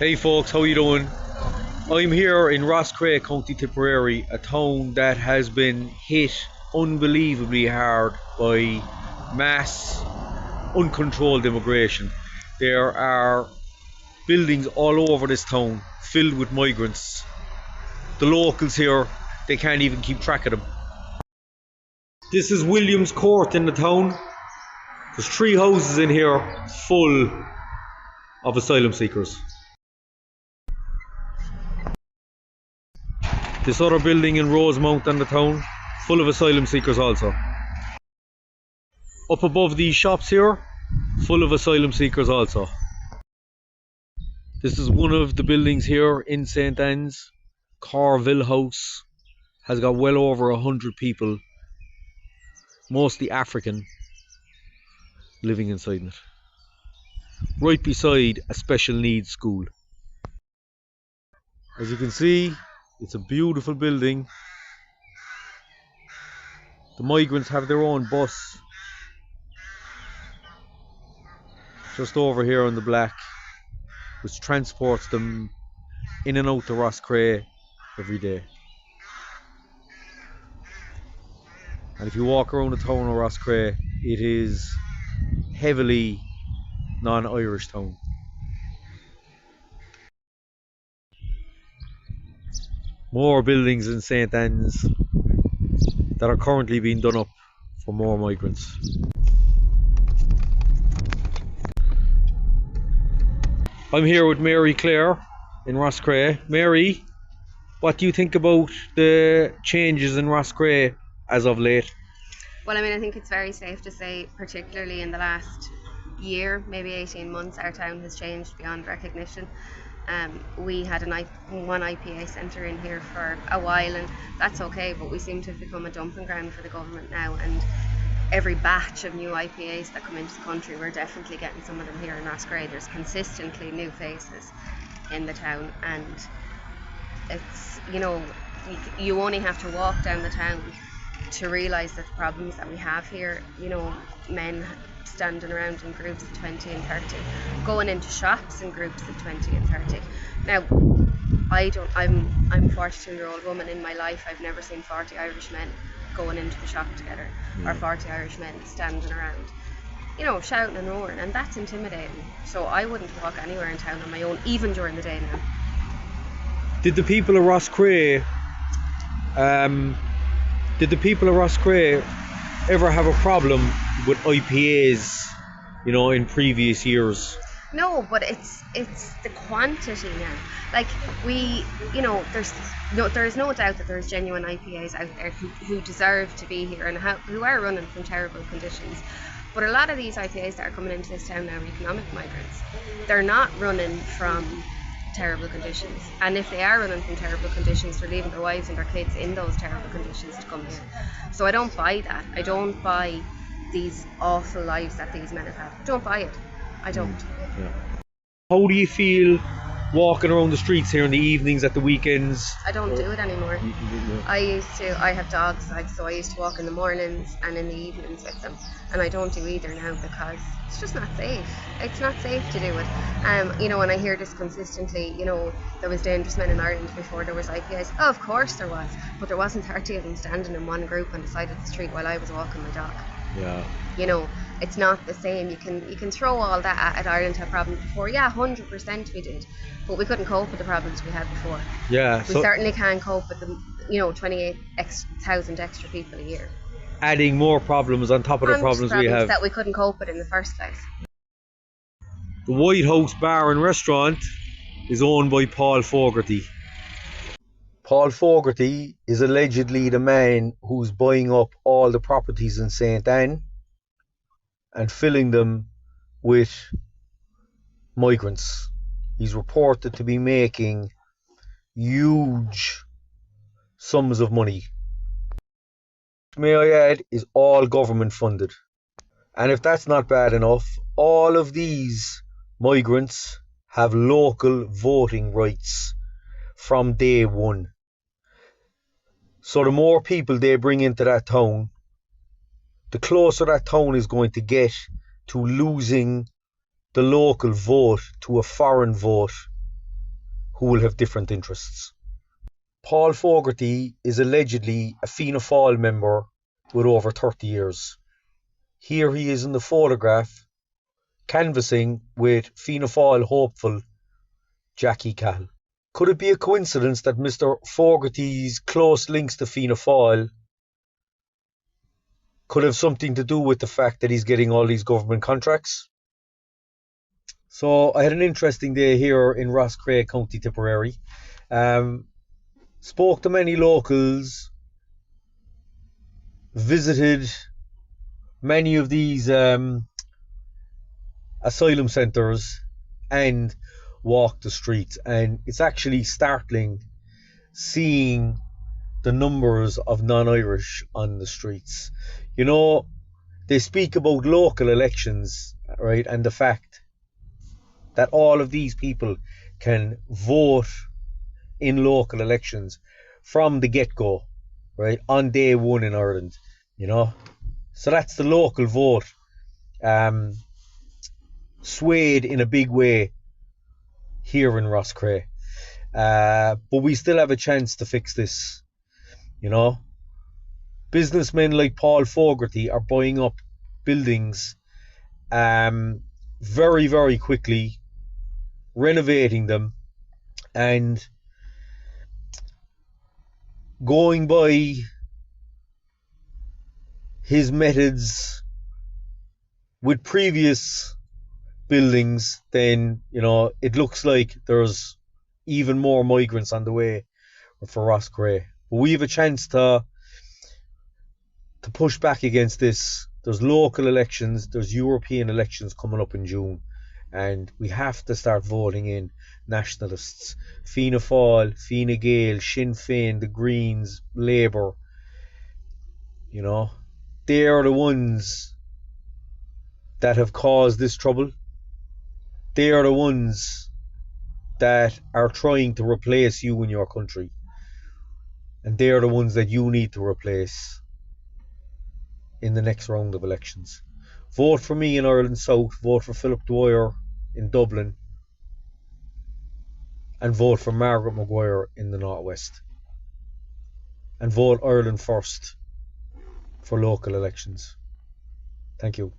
Hey folks, how you doing? I'm here in Roscrea, County Tipperary, a town that has been hit unbelievably hard by mass, uncontrolled immigration. There are buildings all over this town filled with migrants. The locals here, they can't even keep track of them. This is Williams Court in the town. There's 3 houses in here full of asylum seekers. This other building in Rosemount in the town, full of asylum seekers also. Up above these shops here, full of asylum seekers also. This is one of the buildings here in St. Anne's. Corville House has got well over 100 people, mostly African, living inside it. Right beside a special needs school. As you can see, it's a beautiful building. The migrants have their own bus just over here on the black, which transports them in and out to Roscrea every day. And if you walk around the town of Roscrea, it is heavily non-Irish town. More buildings in St. Anne's that are currently being done up for more migrants. I'm here with Mary Claire in Roscrea. Mary, what do you think about the changes in Roscrea as of late? Well, I think it's very safe to say, particularly in the last year, maybe 18 months, our town has changed beyond recognition. We had one IPA centre in here for a while, and that's okay, but we seem to have become a dumping ground for the government now, and every batch of new IPAs that come into the country, we're definitely getting some of them here in Roscrea. There's consistently new faces in the town, and it's, you only have to walk down the town to realise that the problems that we have here, men standing around in groups of 20 and 30, going into shops in groups of 20 and 30. Now, I'm a 42-year-old woman. In my life, I've never seen 40 Irish men going into a shop together, or 40 Irish men standing around, shouting and roaring, and that's intimidating. So I wouldn't walk anywhere in town on my own, even during the day now. Did the people of Roscrea ever have a problem with IPAs, in previous years? No, but it's the quantity now. Like there's no doubt that there's genuine IPAs out there who deserve to be here and who are running from terrible conditions. But a lot of these IPAs that are coming into this town now are economic migrants. They're not running from terrible conditions, and if they are running from terrible conditions, they're leaving their wives and their kids in those terrible conditions to come here. So I don't buy that. I don't buy these awful lives that these men have had. I don't buy it. I don't. Yeah. How do you feel walking around the streets here in the evenings, at the weekends? I don't do it anymore. I have dogs, so I used to walk in the mornings and in the evenings with them, and I don't do either now because it's just not safe. It's not safe to do it. And I hear this consistently, there was dangerous men in Ireland before there was IPAs. Oh, of course there was, but there wasn't 30 of them standing in one group on the side of the street while I was walking my dog. Yeah. It's not the same. You can throw all that at Ireland had problems before. Yeah, 100% we did, but we couldn't cope with the problems we had before. Yeah. We certainly can't cope with the 28,000 extra people a year. Adding more problems on top of the problems we have that we couldn't cope with in the first place. The White House Bar and Restaurant is owned by Paul Fogarty. Paul Fogarty is allegedly the man who's buying up all the properties in St. Anne and filling them with migrants. He's reported to be making huge sums of money. May I add, is all government funded. And if that's not bad enough, all of these migrants have local voting rights from day one. So the more people they bring into that town, the closer that town is going to get to losing the local vote to a foreign vote who will have different interests. Paul Fogarty is allegedly a Fianna Fáil member with over 30 years. Here he is in the photograph canvassing with Fianna Fáil hopeful Jackie Cahill. Could it be a coincidence that Mr. Fogarty's close links to Fianna Fáil could have something to do with the fact that he's getting all these government contracts? So I had an interesting day here in Roscrea, County Tipperary. Spoke to many locals, visited many of these asylum centres, and walked the streets. And it's actually startling seeing the numbers of non-Irish on the streets. You know, they speak about local elections, right, and the fact that all of these people can vote in local elections from the get-go, right, on day one in Ireland, you know. So that's the local vote, swayed in a big way here in Roscrea. But we still have a chance to fix this, you know. Businessmen like Paul Fogarty are buying up buildings very, very quickly, renovating them, and going by his methods with previous buildings, then, you know, it looks like there's even more migrants on the way for Roscrea. But we have a chance to push back against this. There's local elections, there's European elections coming up in June, and we have to start voting in nationalists. Fianna Fáil, Fine Gael, Sinn Féin, the Greens, Labour, you know, they are the ones that have caused this trouble. They are the ones that are trying to replace you in your country, and they are the ones that you need to replace in the next round of elections. Vote for me in Ireland South, vote for Philip Dwyer in Dublin, and vote for Margaret Maguire in the North West. And vote Ireland First for local elections. Thank you.